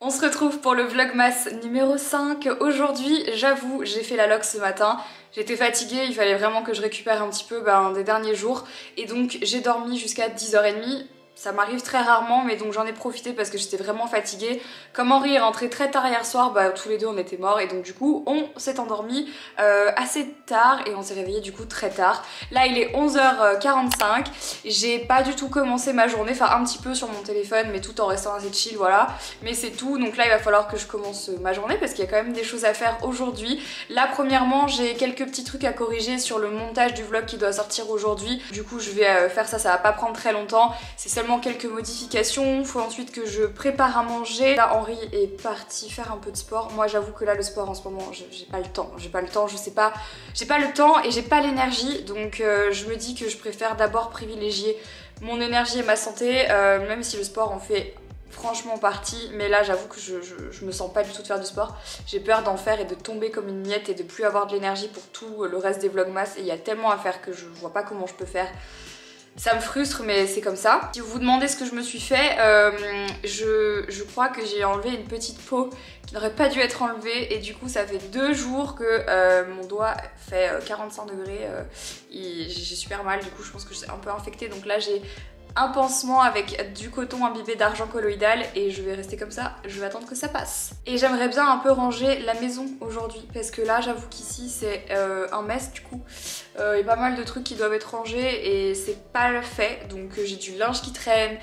On se retrouve pour le vlogmas numéro 5. Aujourd'hui, j'avoue, j'ai fait la log ce matin. J'étais fatiguée, il fallait vraiment que je récupère un petit peu des derniers jours. Et donc j'ai dormi jusqu'à 10h30. Ça m'arrive très rarement, mais donc j'en ai profité parce que j'étais vraiment fatiguée. Comme Henri est rentré très tard hier soir, tous les deux on était morts et donc du coup on s'est endormi assez tard et on s'est réveillé du coup très tard. Là il est 11h45, j'ai pas du tout commencé ma journée, enfin un petit peu sur mon téléphone mais tout en restant assez chill, voilà. Mais c'est tout, donc là il va falloir que je commence ma journée parce qu'il y a quand même des choses à faire aujourd'hui. Là premièrement j'ai quelques petits trucs à corriger sur le montage du vlog qui doit sortir aujourd'hui. Du coup je vais faire ça, ça va pas prendre très longtemps, c'est seulement quelques modifications. Faut ensuite que je prépare à manger. Là Henri est parti faire un peu de sport. Moi j'avoue que là le sport en ce moment j'ai pas le temps, je sais pas, j'ai pas le temps et j'ai pas l'énergie, donc je me dis que je préfère d'abord privilégier mon énergie et ma santé, même si le sport en fait franchement partie, mais là j'avoue que je me sens pas du tout de faire du sport. J'ai peur d'en faire et de tomber comme une miette et de plus avoir de l'énergie pour tout le reste des vlogmas, et il y a tellement à faire que je vois pas comment je peux faire. Ça me frustre mais c'est comme ça. Si vous vous demandez ce que je me suis fait, je crois que j'ai enlevé une petite peau qui n'aurait pas dû être enlevée et du coup ça fait 2 jours que mon doigt fait 45 degrés et j'ai super mal, du coup je pense que je suis un peu infectée, donc là j'ai un pansement avec du coton imbibé d'argent colloïdal et je vais rester comme ça, je vais attendre que ça passe. Et j'aimerais bien un peu ranger la maison aujourd'hui parce que là j'avoue qu'ici c'est un mess du coup. Il y a pas mal de trucs qui doivent être rangés et c'est pas fait, donc j'ai du linge qui traîne,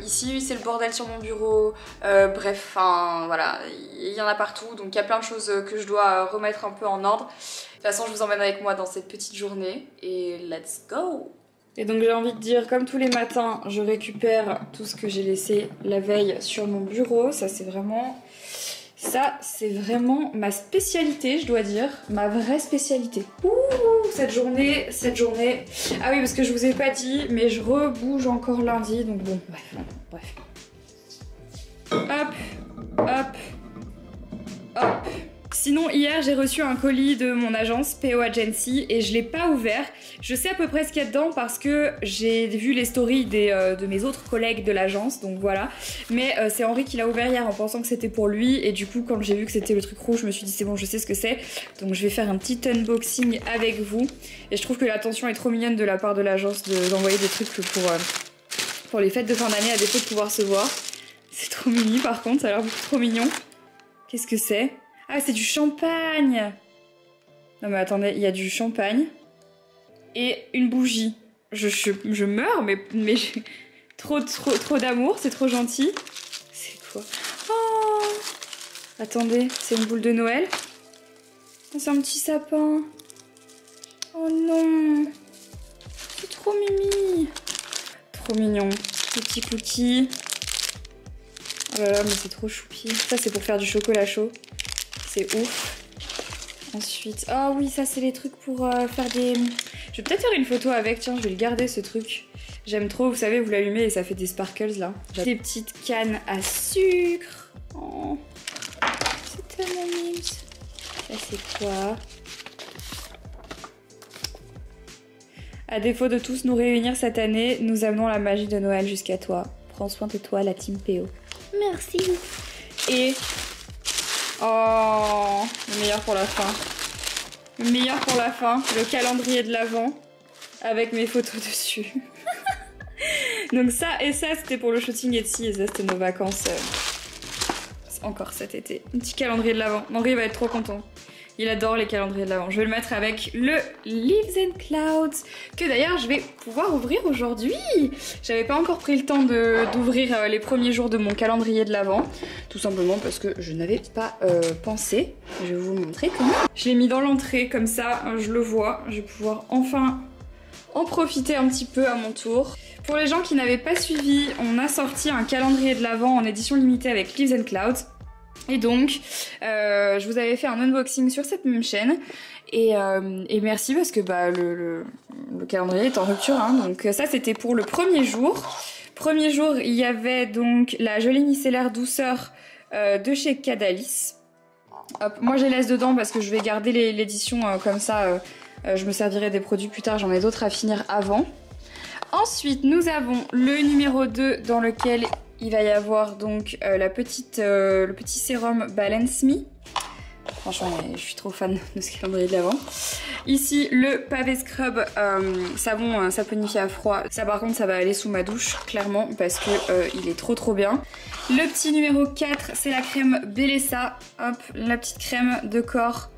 ici c'est le bordel sur mon bureau, bref, enfin voilà, il y en a partout, donc il y a plein de choses que je dois remettre un peu en ordre. De toute façon je vous emmène avec moi dans cette petite journée et let's go! Et donc j'ai envie de dire, comme tous les matins, je récupère tout ce que j'ai laissé la veille sur mon bureau. Ça c'est vraiment ma spécialité, je dois dire, ma vraie spécialité. Ouh, cette journée. Ah oui, parce que je vous ai pas dit, mais je rebouge encore lundi, donc bon, bref. Hop. Sinon hier j'ai reçu un colis de mon agence PO Agency et je l'ai pas ouvert. Je sais à peu près ce qu'il y a dedans parce que j'ai vu les stories de mes autres collègues de l'agence, donc voilà. Mais c'est Henri qui l'a ouvert hier en pensant que c'était pour lui et du coup quand j'ai vu que c'était le truc rouge je me suis dit c'est bon, je sais ce que c'est. Donc je vais faire un petit unboxing avec vous et je trouve que l'attention est trop mignonne de la part de l'agence d'envoyer des trucs pour les fêtes de fin d'année à défaut de pouvoir se voir. C'est trop mini par contre, ça a l'air beaucoup trop mignon. Qu'est-ce que c'est ? Ah, c'est du champagne! Non mais attendez, il y a du champagne et une bougie. Je meurs, mais j'ai trop d'amour, c'est trop gentil. C'est quoi? Oh! Attendez, c'est une boule de Noël? Oh, c'est un petit sapin. Oh non! C'est trop mimi! Trop mignon. Des petits cookies. Oh là là, mais c'est trop choupi. Ça, c'est pour faire du chocolat chaud. C'est ouf. Ensuite, ah oui, ça c'est les trucs pour faire des... Je vais peut-être faire une photo avec, tiens, je vais le garder ce truc. J'aime trop, vous savez, vous l'allumez et ça fait des sparkles là. Des petites cannes à sucre. Oh, c'est tellement mignon. Ça c'est quoi? À défaut de tous nous réunir cette année, nous amenons la magie de Noël jusqu'à toi. Prends soin de toi, la team PO. Merci. Et... oh, le meilleur pour la fin. Le meilleur pour la fin, le calendrier de l'Avent avec mes photos dessus. Donc ça et ça c'était pour le shooting Etsy et ça c'était nos vacances encore cet été. Un petit calendrier de l'Avent. Henri va être trop content. Il adore les calendriers de l'Avent. Je vais le mettre avec le Leaves and Clouds que d'ailleurs je vais pouvoir ouvrir aujourd'hui. J'avais pas encore pris le temps d'ouvrir les premiers jours de mon calendrier de l'Avent. Tout simplement parce que je n'avais pas pensé. Je vais vous montrer comment. Je l'ai mis dans l'entrée comme ça, je le vois. Je vais pouvoir enfin en profiter un petit peu à mon tour. Pour les gens qui n'avaient pas suivi, on a sorti un calendrier de l'Avent en édition limitée avec Leaves and Clouds. Et donc, je vous avais fait un unboxing sur cette même chaîne. Et merci parce que le calendrier est en rupture. Hein, donc ça, c'était pour le premier jour. Premier jour, il y avait donc la jolie micellaire douceur de chez Cadalis. Hop, moi, je les laisse dedans parce que je vais garder l'édition comme ça. Je me servirai des produits plus tard. J'en ai d'autres à finir avant. Ensuite, nous avons le numéro 2 dans lequel il va y avoir donc le petit sérum Balance Me. Franchement, je suis trop fan de ce calendrier de l'Avent. Ici, le pavé scrub savon saponifié à froid. Ça par contre, ça va aller sous ma douche, clairement, parce que il est trop bien. Le petit numéro 4, c'est la crème Bellesa. Hop, la petite crème de corps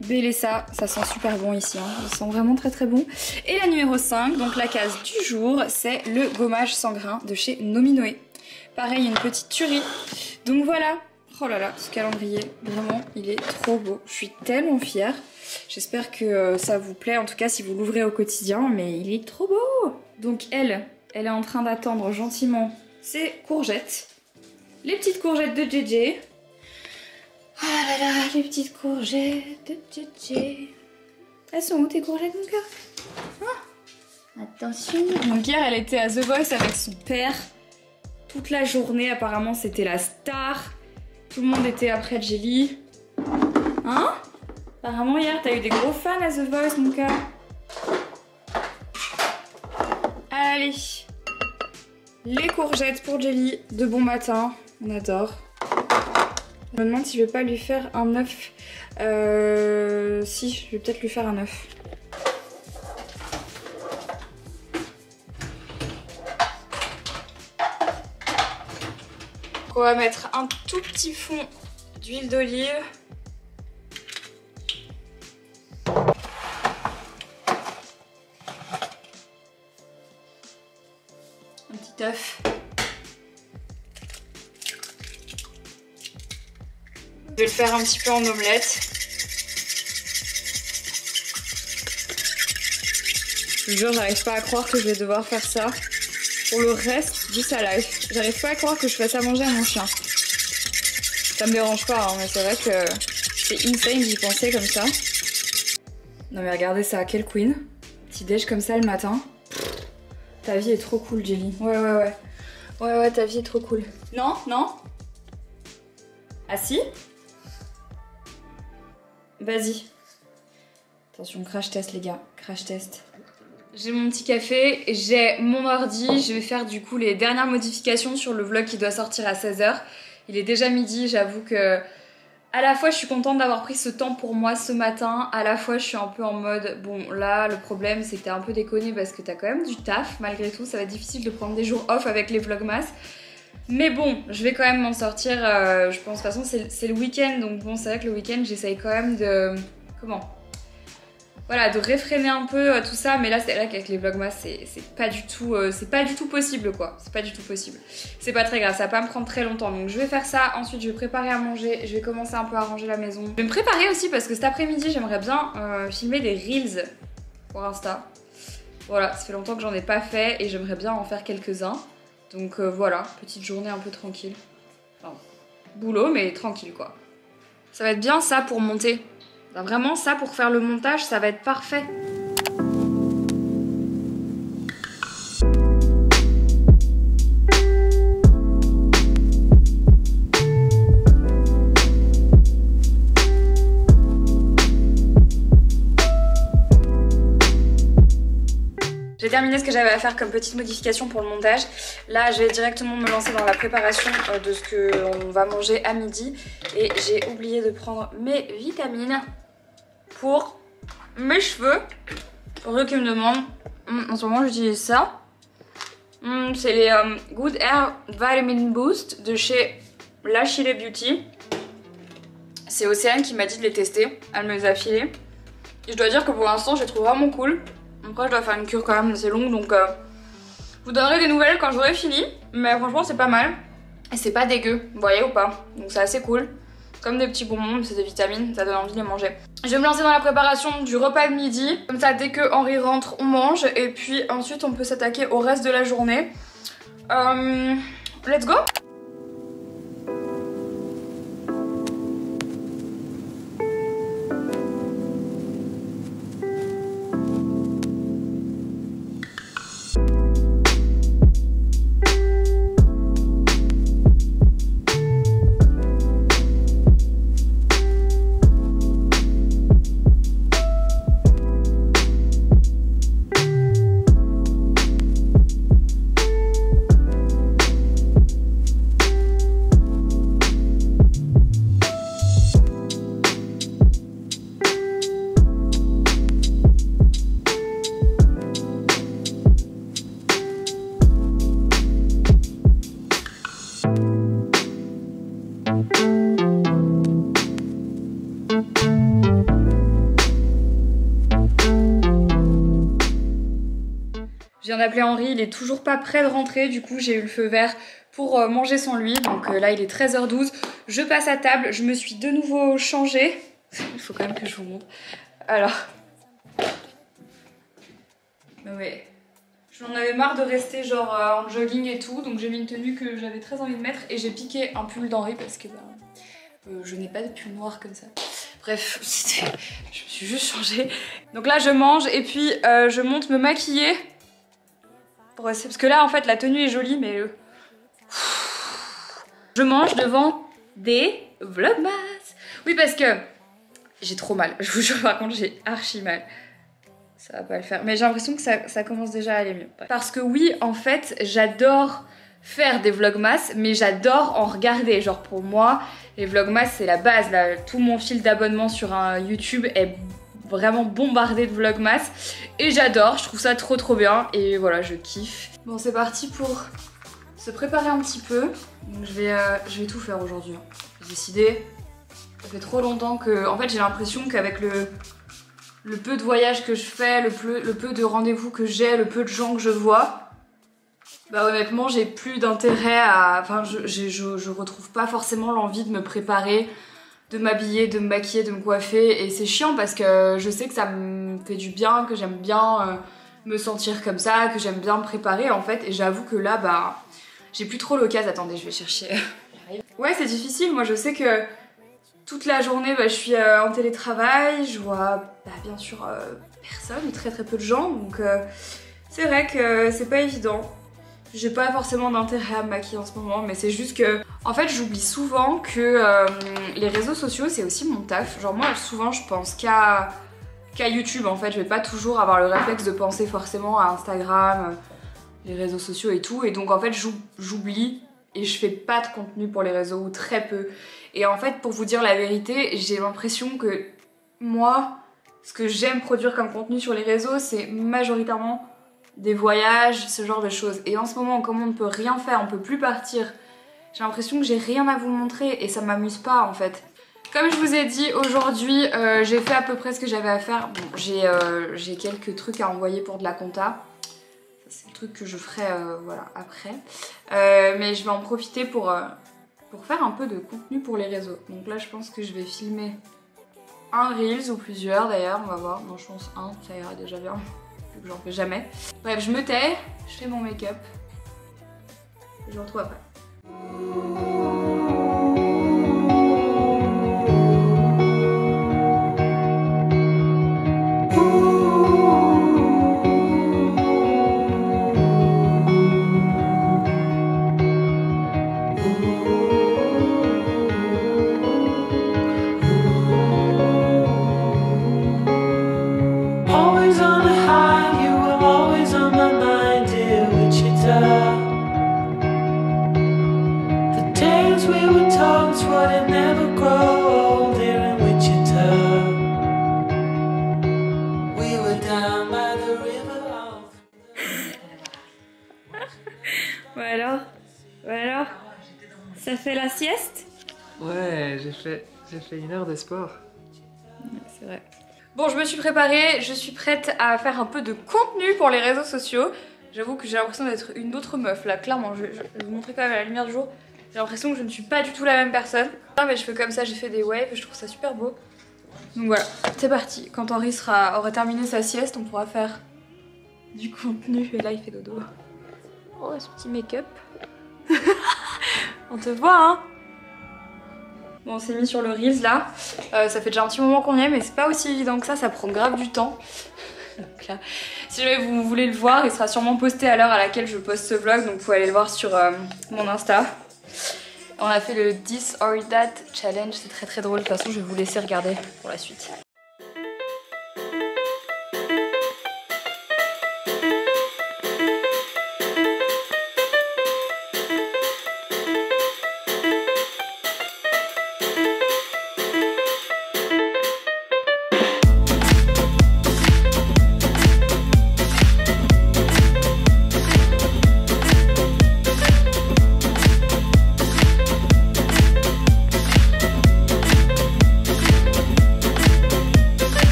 Bellesa. Ça sent super bon ici, hein. Ça sent vraiment très bon. Et la numéro 5, donc la case du jour, c'est le gommage sans grain de chez Nominoé. Pareil, une petite tuerie. Donc voilà. Oh là là, ce calendrier, vraiment, il est trop beau. Je suis tellement fière. J'espère que ça vous plaît, en tout cas si vous l'ouvrez au quotidien, mais il est trop beau. Donc elle est en train d'attendre gentiment ses courgettes. Les petites courgettes de JJ. Oh là là, les petites courgettes de JJ. Elles sont où tes courgettes, mon cœur? Ah, attention. Donc hier, elle était à The Voice avec son père. Toute la journée, apparemment, c'était la star. Tout le monde était après Jelly. Hein? Apparemment hier t'as eu des gros fans à The Voice, mon cœur. Allez. Les courgettes pour Jelly de bon matin. On adore. Je me demande si je vais pas lui faire un œuf. Si, je vais peut-être lui faire un œuf. On va mettre un tout petit fond d'huile d'olive. Un petit œuf. Je vais le faire un petit peu en omelette. Je vous jure, j'arrive pas à croire que je vais devoir faire ça pour le reste de sa life. J'arrive pas à croire que je fasse à manger à mon chien. Ça me dérange pas, hein, mais c'est vrai que c'est insane d'y penser comme ça. Non mais regardez ça, quelle queen. Petit déj comme ça le matin. Ta vie est trop cool, Jelly. Ouais, ta vie est trop cool. Non, non. Ah si? Vas-y. Attention, crash test les gars, crash test. J'ai mon petit café, j'ai mon ordi, je vais faire du coup les dernières modifications sur le vlog qui doit sortir à 16 h. Il est déjà midi, j'avoue que à la fois je suis contente d'avoir pris ce temps pour moi ce matin, à la fois je suis un peu en mode bon là le problème c'est que t'as un peu déconné parce que t'as quand même du taf malgré tout, ça va être difficile de prendre des jours off avec les vlogmas. Mais bon, je vais quand même m'en sortir, je pense, de toute façon c'est le week-end donc bon c'est vrai que le week-end j'essaye quand même de... Comment ? Voilà, de réfréner un peu tout ça, mais là c'est vrai qu'avec les vlogmas c'est pas du tout possible quoi, c'est pas du tout possible. C'est pas très grave, ça va pas me prendre très longtemps, donc je vais faire ça, ensuite je vais préparer à manger, je vais commencer un peu à ranger la maison. Je vais me préparer aussi parce que cet après-midi j'aimerais bien filmer des reels pour Insta. Voilà, ça fait longtemps que j'en ai pas fait et j'aimerais bien en faire quelques-uns. Donc voilà, petite journée un peu tranquille. Enfin, boulot mais tranquille quoi. Ça va être bien ça pour monter. Vraiment ça pour faire le montage ça va être parfait. J'ai terminé ce que j'avais à faire comme petite modification pour le montage. Là, je vais directement me lancer dans la préparation de ce qu'on va manger à midi. Et j'ai oublié de prendre mes vitamines pour mes cheveux. Pour ceux qui me demandent, en ce moment j'utilise ça. C'est les Good Hair Vitamin Boost de chez La Chile Beauty. C'est Océane qui m'a dit de les tester. Elle me les a filés. Et je dois dire que pour l'instant, je les trouve vraiment cool. Après, je dois faire une cure quand même assez longue, donc je vous donnerai des nouvelles quand j'aurai fini. Mais franchement, c'est pas mal. Et c'est pas dégueu, vous voyez ou pas? Donc c'est assez cool. Comme des petits bonbons, c'est des vitamines, ça donne envie de les manger. Je vais me lancer dans la préparation du repas de midi. Comme ça, dès que Henri rentre, on mange. Et puis ensuite, on peut s'attaquer au reste de la journée. Let's go! viens d'appeler Henri, il est toujours pas prêt de rentrer, du coup j'ai eu le feu vert pour manger sans lui. Donc là il est 13h12, je passe à table, je me suis de nouveau changée. Il faut quand même que je vous montre. Alors, ouais, j'en avais marre de rester genre en jogging et tout, donc j'ai mis une tenue que j'avais très envie de mettre et j'ai piqué un pull d'Henri parce que je n'ai pas de pull noir comme ça. Bref, je me suis juste changée. Donc là je mange et puis je monte me maquiller. Parce que là en fait la tenue est jolie mais je mange devant des vlogmas. Oui parce que j'ai trop mal, je vous jure par contre j'ai archi mal. Ça va pas le faire, mais j'ai l'impression que ça commence déjà à aller mieux. Parce que oui en fait j'adore faire des vlogmas mais j'adore en regarder. Genre pour moi les vlogmas c'est la base là. Tout mon fil d'abonnement sur un YouTube est vraiment bombardé de vlogmas et j'adore, je trouve ça trop bien et voilà je kiffe. Bon c'est parti pour se préparer un petit peu. Donc je vais tout faire aujourd'hui. J'ai décidé, ça fait trop longtemps que... En fait j'ai l'impression qu'avec le peu de voyages que je fais, le peu de rendez-vous que j'ai, le peu de gens que je vois, bah honnêtement j'ai plus d'intérêt à... Enfin je retrouve pas forcément l'envie de me préparer, de m'habiller, de me maquiller, de me coiffer et c'est chiant parce que je sais que ça me fait du bien, que j'aime bien me sentir comme ça, que j'aime bien me préparer en fait et j'avoue que là bah j'ai plus trop l'occasion. Attendez je vais chercher. Ouais c'est difficile, moi je sais que toute la journée bah, je suis en télétravail, je vois bah, bien sûr personne ou très peu de gens donc c'est vrai que c'est pas évident. J'ai pas forcément d'intérêt à me maquiller en ce moment, mais c'est juste que... En fait, j'oublie souvent que les réseaux sociaux, c'est aussi mon taf. Genre moi, souvent, je pense qu'à YouTube, en fait. Je vais pas toujours avoir le réflexe de penser forcément à Instagram, les réseaux sociaux et tout. Et donc, en fait, j'oublie et je fais pas de contenu pour les réseaux, ou très peu. Et en fait, pour vous dire la vérité, j'ai l'impression que moi, ce que j'aime produire comme contenu sur les réseaux, c'est majoritairement... des voyages, ce genre de choses. Et en ce moment, comme on ne peut rien faire, on peut plus partir, j'ai l'impression que j'ai rien à vous montrer et ça m'amuse pas en fait. Comme je vous ai dit, aujourd'hui, j'ai fait à peu près ce que j'avais à faire. Bon, j'ai quelques trucs à envoyer pour de la compta. C'est le truc que je ferai voilà, après. Mais je vais en profiter pour faire un peu de contenu pour les réseaux. Donc là, je pense que je vais filmer un Reels ou plusieurs d'ailleurs, on va voir. Bon, je pense un, ça ira déjà bien. Que j'en fais jamais. Bref, je me tais, je fais mon make-up et je vous retrouve après. Voilà, ça fait la sieste? Ouais, j'ai fait 1 heure de sport. C'est vrai. Bon, je me suis préparée, je suis prête à faire un peu de contenu pour les réseaux sociaux. J'avoue que j'ai l'impression d'être une autre meuf là, clairement, je vais vous montrer quand même à la lumière du jour. J'ai l'impression que je ne suis pas du tout la même personne. Mais je fais comme ça, j'ai fait des waves, je trouve ça super beau. Donc voilà, c'est parti. Quand Henri aura terminé sa sieste, on pourra faire du contenu. Et là, il fait dodo. Oh, ce petit make-up. On te voit, hein. Bon, on s'est mis sur le Reels là. Ça fait déjà un petit moment qu'on y est, mais c'est pas aussi évident que ça prend grave du temps. Donc là, si jamais vous voulez le voir, il sera sûrement posté à l'heure à laquelle je poste ce vlog, donc vous pouvez aller le voir sur mon Insta. On a fait le This or That challenge, c'est très drôle. De toute façon, je vais vous laisser regarder pour la suite.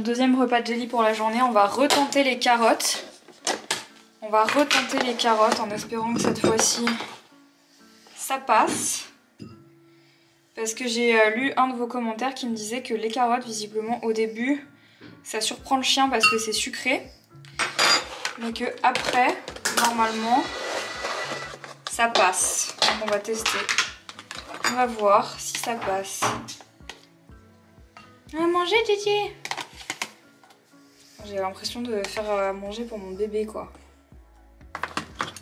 Deuxième repas de jelly pour la journée, on va retenter les carottes. On va retenter les carottes en espérant que cette fois-ci ça passe. Parce que j'ai lu un de vos commentaires qui me disait que les carottes, visiblement au début, ça surprend le chien parce que c'est sucré. Mais que après, normalement, ça passe. Donc on va tester. On va voir si ça passe. On va manger, Didier. J'ai l'impression de faire à manger pour mon bébé, quoi.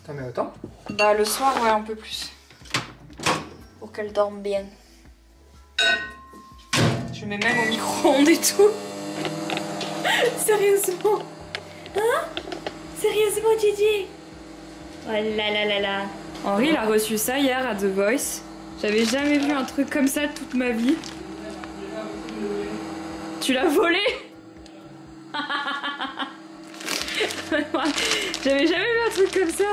T'en mets autant? Bah le soir, ouais, un peu plus. Pour qu'elle dorme bien. Je mets même au micro-ondes et tout. Sérieusement? Hein? Sérieusement, Didier? Oh là là là là. Henri, il a reçu ça hier à The Voice. J'avais jamais vu un truc comme ça toute ma vie. Tu l'as volé? J'avais jamais vu un truc comme ça.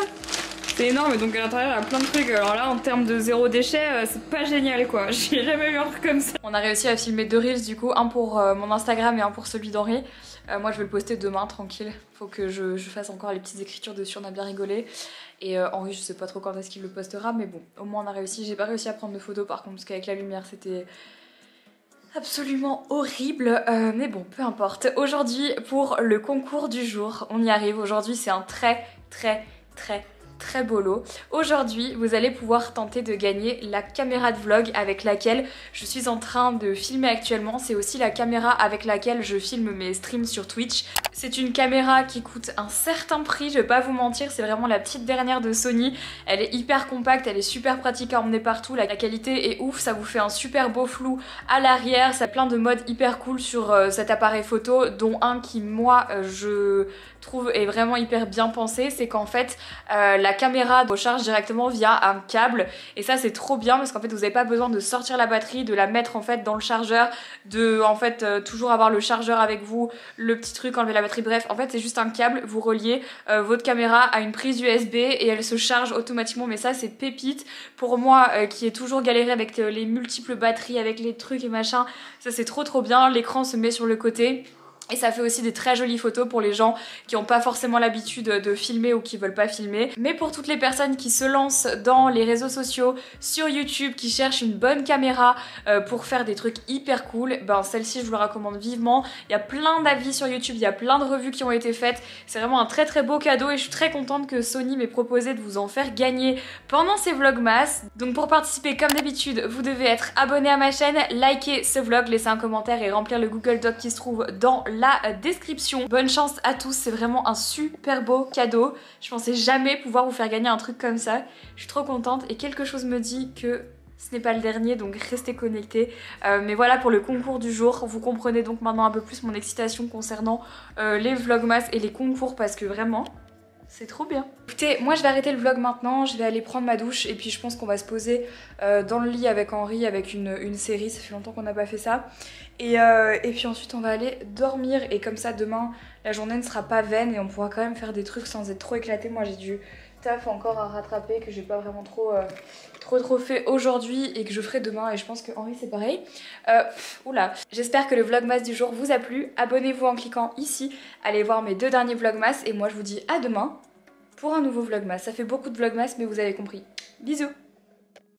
C'est énorme, donc à l'intérieur il y a plein de trucs. Alors là, en termes de zéro déchet, c'est pas génial quoi. J'ai jamais vu un truc comme ça. On a réussi à filmer 2 reels du coup, un pour mon Instagram et un pour celui d'Henri. Moi je vais le poster demain tranquille. Faut que je fasse encore les petites écritures dessus, on a bien rigolé. Et Henri, je sais pas trop quand est-ce qu'il le postera, mais bon, au moins on a réussi. J'ai pas réussi à prendre de photos par contre, parce qu'avec la lumière c'était absolument horrible, mais bon, peu importe. Aujourd'hui, pour le concours du jour, on y arrive. Aujourd'hui, c'est un très beau lot. Aujourd'hui, vous allez pouvoir tenter de gagner la caméra de vlog avec laquelle je suis en train de filmer actuellement. C'est aussi la caméra avec laquelle je filme mes streams sur Twitch. C'est une caméra qui coûte un certain prix, je vais pas vous mentir, c'est vraiment la petite dernière de Sony. Elle est hyper compacte, elle est super pratique à emmener partout, la qualité est ouf, ça vous fait un super beau flou à l'arrière. Ça a plein de modes hyper cool sur cet appareil photo, dont un qui moi je trouve est vraiment hyper bien pensé, c'est qu'en fait la caméra recharge directement via un câble, et ça c'est trop bien parce qu'en fait vous n'avez pas besoin de sortir la batterie, de la mettre en fait dans le chargeur, de en fait toujours avoir le chargeur avec vous, le petit truc, enlever la batterie, bref en fait c'est juste un câble, vous reliez votre caméra à une prise USB et elle se charge automatiquement. Mais ça c'est pépite pour moi qui ai toujours galéré avec les multiples batteries, avec les trucs et machin, ça c'est trop bien. L'écran se met sur le côté. Et ça fait aussi des très jolies photos pour les gens qui n'ont pas forcément l'habitude de filmer ou qui veulent pas filmer. Mais pour toutes les personnes qui se lancent dans les réseaux sociaux, sur YouTube, qui cherchent une bonne caméra pour faire des trucs hyper cool, ben celle-ci je vous la recommande vivement. Il y a plein d'avis sur YouTube, il y a plein de revues qui ont été faites. C'est vraiment un très beau cadeau et je suis très contente que Sony m'ait proposé de vous en faire gagner pendant ces vlogmas. Donc pour participer comme d'habitude, vous devez être abonné à ma chaîne, liker ce vlog, laisser un commentaire et remplir le Google Doc qui se trouve dans la description. Bonne chance à tous, c'est vraiment un super beau cadeau. Je pensais jamais pouvoir vous faire gagner un truc comme ça. Je suis trop contente et quelque chose me dit que ce n'est pas le dernier, donc restez connectés. Mais voilà pour le concours du jour. Vous comprenez donc maintenant un peu plus mon excitation concernant les vlogmas et les concours parce que vraiment c'est trop bien. Écoutez, moi je vais arrêter le vlog maintenant, je vais aller prendre ma douche et puis je pense qu'on va se poser dans le lit avec Henri, avec une série, ça fait longtemps qu'on n'a pas fait ça. Et puis ensuite on va aller dormir et comme ça demain la journée ne sera pas vaine et on pourra quand même faire des trucs sans être trop éclaté. Moi j'ai du taf encore à rattraper que j'ai pas vraiment trop fait aujourd'hui et que je ferai demain, et je pense que Henri c'est pareil. Oula, j'espère que le vlogmas du jour vous a plu. Abonnez-vous en cliquant ici, allez voir mes 2 derniers vlogmas et moi je vous dis à demain pour un nouveau vlogmas. Ça fait beaucoup de vlogmas mais vous avez compris. Bisous.